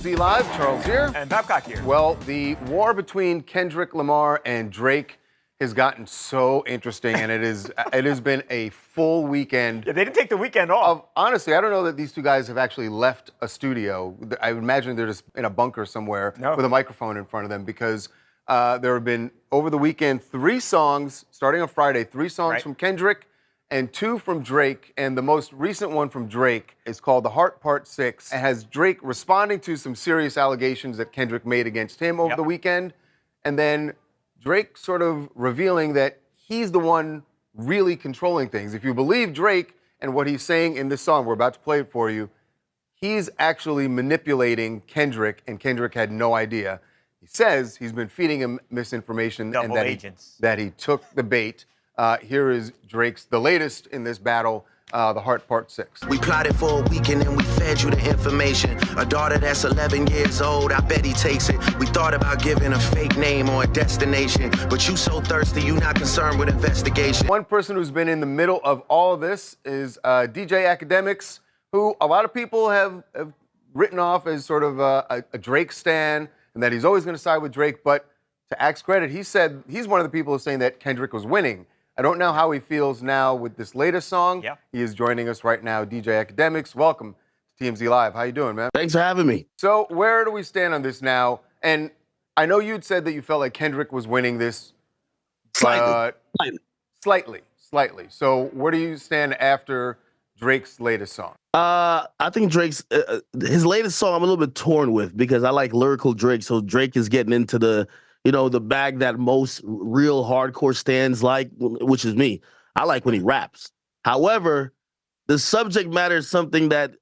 TMZ Live, Charles here. And Babcock here. Well, the war between Kendrick Lamar and Drake has gotten so interesting, and it has been a full weekend. Yeah, they didn't take the weekend off. Honestly, I don't know that these two guys have actually left a studio. I imagine they're just in a bunker somewhere with a microphone in front of them, because there have been, over the weekend, 3 songs, starting on Friday, 3 songs from Kendrick and 2 from Drake, and the most recent one from Drake is called The Heart Part 6. It has Drake responding to some serious allegations that Kendrick made against him over the weekend, and then Drake sort of revealing that he's the one really controlling things. If you believe Drake and what he's saying in this song, we're about to play it for you, he's actually manipulating Kendrick, and Kendrick had no idea. He says he's been feeding him misinformation and that he took the bait. Here is Drake's, the latest in this battle, The Heart Part 6. We plotted for a weekend and we fed you the information. A daughter that's 11 years old, I bet he takes it. We thought about giving a fake name or a destination, but you so thirsty, you not concerned with investigation. One person who's been in the middle of all of this is DJ Akademiks, who a lot of people have written off as sort of a Drake stan, and that he's always going to side with Drake. But to Ak's credit, he said he's one of the people who's saying that Kendrick was winning. I don't know how he feels now with this latest song. He is joining us right now, DJ Akademiks. Welcome to TMZ Live. How you doing, man? Thanks for having me. So where do we stand on this now? And I know you'd said that you felt like Kendrick was winning this. Slightly. So where do you stand after Drake's latest song? I think Drake's, his latest song I'm a little bit torn with, because I like lyrical Drake, so Drake is getting into the bag that most real hardcore stans like, which is me. I like when he raps. However, the subject matter is something that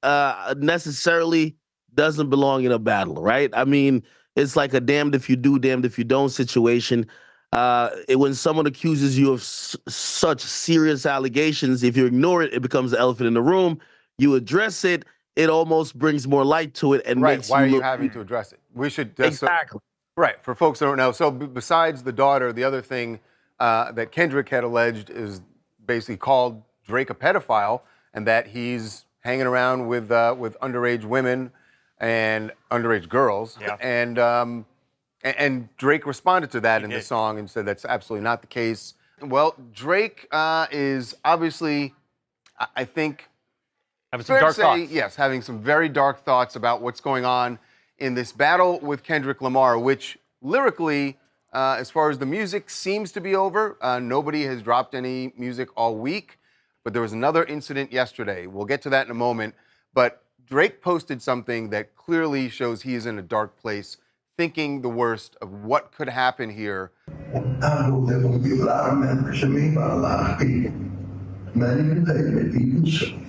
necessarily doesn't belong in a battle, right? I mean, it's like a damned if you do, damned if you don't situation. When someone accuses you of such serious allegations, if you ignore it, it becomes the elephant in the room. You address it, it almost brings more light to it and makes Why are you having to address it? We should... Exactly. Right, for folks that don't know. So besides the daughter, the other thing that Kendrick had alleged is basically called Drake a pedophile, and that he's hanging around with underage women and underage girls. And Drake responded to that in the song and said that's absolutely not the case. Well, Drake is obviously, I think, having some dark thoughts. Yes, having some very dark thoughts about what's going on in this battle with Kendrick Lamar, which lyrically, as far as the music, seems to be over. Nobody has dropped any music all week, but there was another incident yesterday. We'll get to that in a moment. But Drake posted something that clearly shows he is in a dark place, thinking the worst of what could happen here. I know there will be a lot of members of me by a lot of people. Many related people.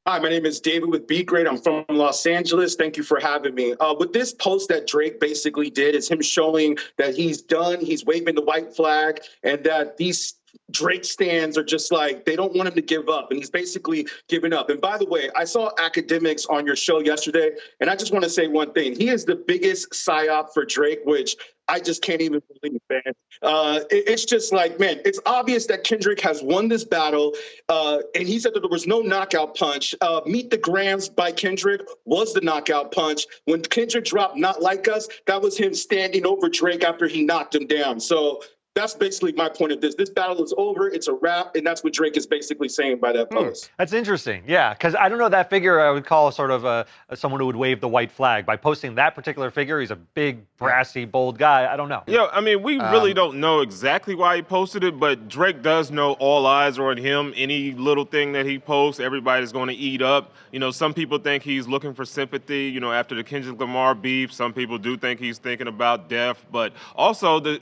Hi, my name is David with beatGrade. I'm from Los Angeles. Thank you for having me. With this post that Drake basically did is him showing that he's done, he's waving the white flag, and that these Drake stans are just like, they don't want him to give up, and he's basically giving up. And by the way, I saw Akademiks on your show yesterday, and I just want to say one thing. He is the biggest psyop for Drake, which I just can't even believe, man. It's just like, man, it's obvious that Kendrick has won this battle, and he said that there was no knockout punch. Meet the Grams by Kendrick was the knockout punch. When Kendrick dropped Not Like Us, that was him standing over Drake after he knocked him down. So that's basically my point of this. This battle is over. It's a wrap. And that's what Drake is basically saying by that post. That's interesting. Yeah, because I don't know, that figure I would call sort of someone who would wave the white flag. By posting that particular figure, he's a big, brassy, bold guy. I don't know. Yeah, I mean, we really don't know exactly why he posted it, but Drake does know all eyes are on him. Any little thing that he posts, everybody's going to eat up. You know, some people think he's looking for sympathy, you know, after the Kendrick Lamar beef. Some people do think he's thinking about death. But also, the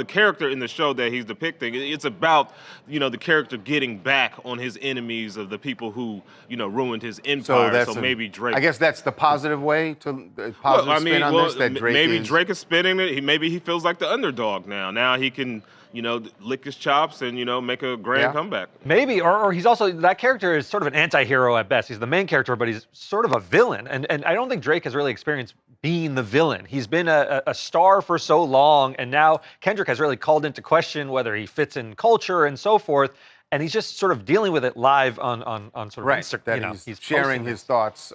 character in the show that he's depicting, it's about, the character getting back on his enemies, of the people who, ruined his empire. So maybe Drake. I guess that's the positive way to spin on this. That Drake is spinning it. Maybe he feels like the underdog now. Now he can, lick his chops and, make a grand comeback. Maybe, or he's also, that character is sort of an anti-hero at best. He's the main character, but he's sort of a villain. And I don't think Drake has really experienced being the villain. He's been a star for so long, and now Kendrick has really called into question whether he fits in culture and so forth. And he's just sort of dealing with it live on sort of Instagram. He's sharing his thoughts,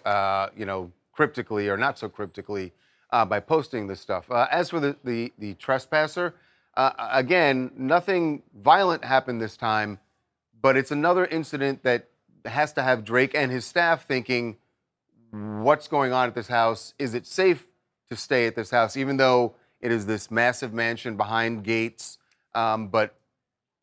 cryptically or not so cryptically by posting this stuff. As for the trespasser, again, nothing violent happened this time, but it's another incident that has to have Drake and his staff thinking, what's going on at this house? Is it safe to stay at this house, even though it is this massive mansion behind gates? But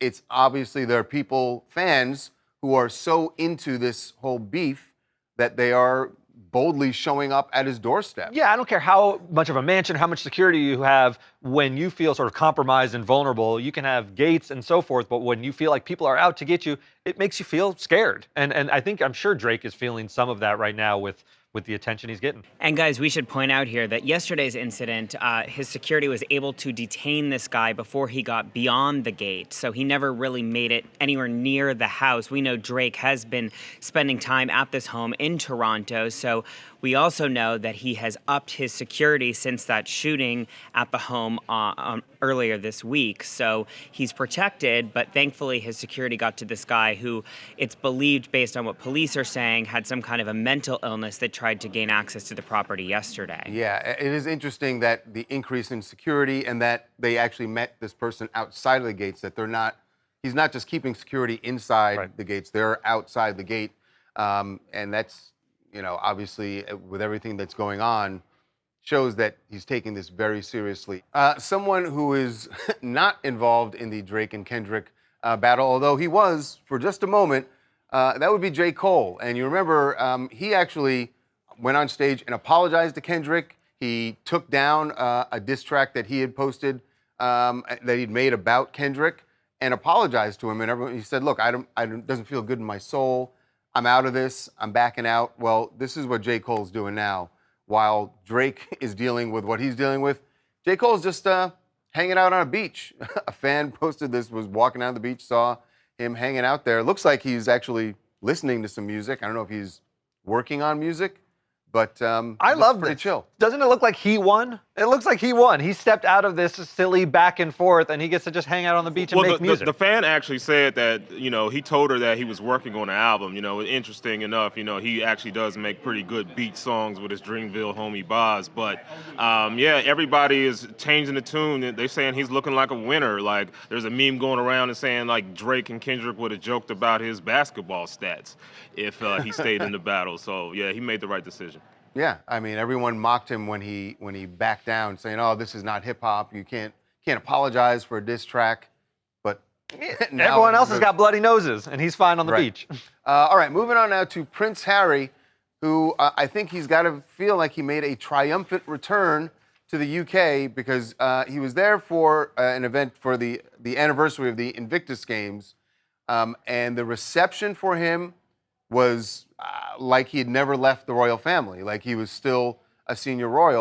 it's obviously there are people, fans, who are so into this whole beef that they are boldly showing up at his doorstep. Yeah, I don't care how much of a mansion, how much security you have. When you feel sort of compromised and vulnerable, you can have gates and so forth, but when you feel like people are out to get you, it makes you feel scared. And I'm sure Drake is feeling some of that right now with the attention he's getting. And guys, we should point out here that yesterday's incident, his security was able to detain this guy before he got beyond the gate. So he never really made it anywhere near the house. We know Drake has been spending time at this home in Toronto. So we also know that he has upped his security since that shooting at the home earlier this week. So he's protected, but thankfully his security got to this guy who it's believed, based on what police are saying, had some kind of a mental illness that tried to gain access to the property yesterday. Yeah, it is interesting that the increase in security and that they actually met this person outside of the gates, that he's not just keeping security inside the gates, they're outside the gate. And that's, obviously with everything that's going on, shows that he's taking this very seriously. Someone who is not involved in the Drake and Kendrick battle, although he was for just a moment, that would be J. Cole. And you remember he actually went on stage and apologized to Kendrick. He took down a diss track that he had posted that he'd made about Kendrick and apologized to him. And he said, look, it doesn't feel good in my soul. I'm out of this. I'm backing out. Well, this is what J. Cole's doing now. While Drake is dealing with what he's dealing with, J. Cole's just hanging out on a beach. A fan posted this, was walking down the beach, saw him hanging out there. It looks like he's actually listening to some music. I don't know if he's working on music, but I love pretty this. Chill. Doesn't it look like he won? It looks like he won. He stepped out of this silly back and forth, and he gets to just hang out on the beach and make music. The fan actually said that, he told her that he was working on an album. Interesting enough, he actually does make pretty good beat songs with his Dreamville homie Boz. But, everybody is changing the tune. They're saying he's looking like a winner. Like, there's a meme going around and saying, like, Drake and Kendrick would have joked about his basketball stats if he stayed in the battle. So, yeah, he made the right decision. Yeah, I mean, everyone mocked him when he backed down, saying, "Oh, this is not hip hop. You can't apologize for a diss track." But everyone else has got bloody noses, and he's fine on the beach. All right, moving on now to Prince Harry, who I think he's got to feel like he made a triumphant return to the UK because he was there for an event for the anniversary of the Invictus Games, and the reception for him was like he had never left the royal family, like he was still a senior royal.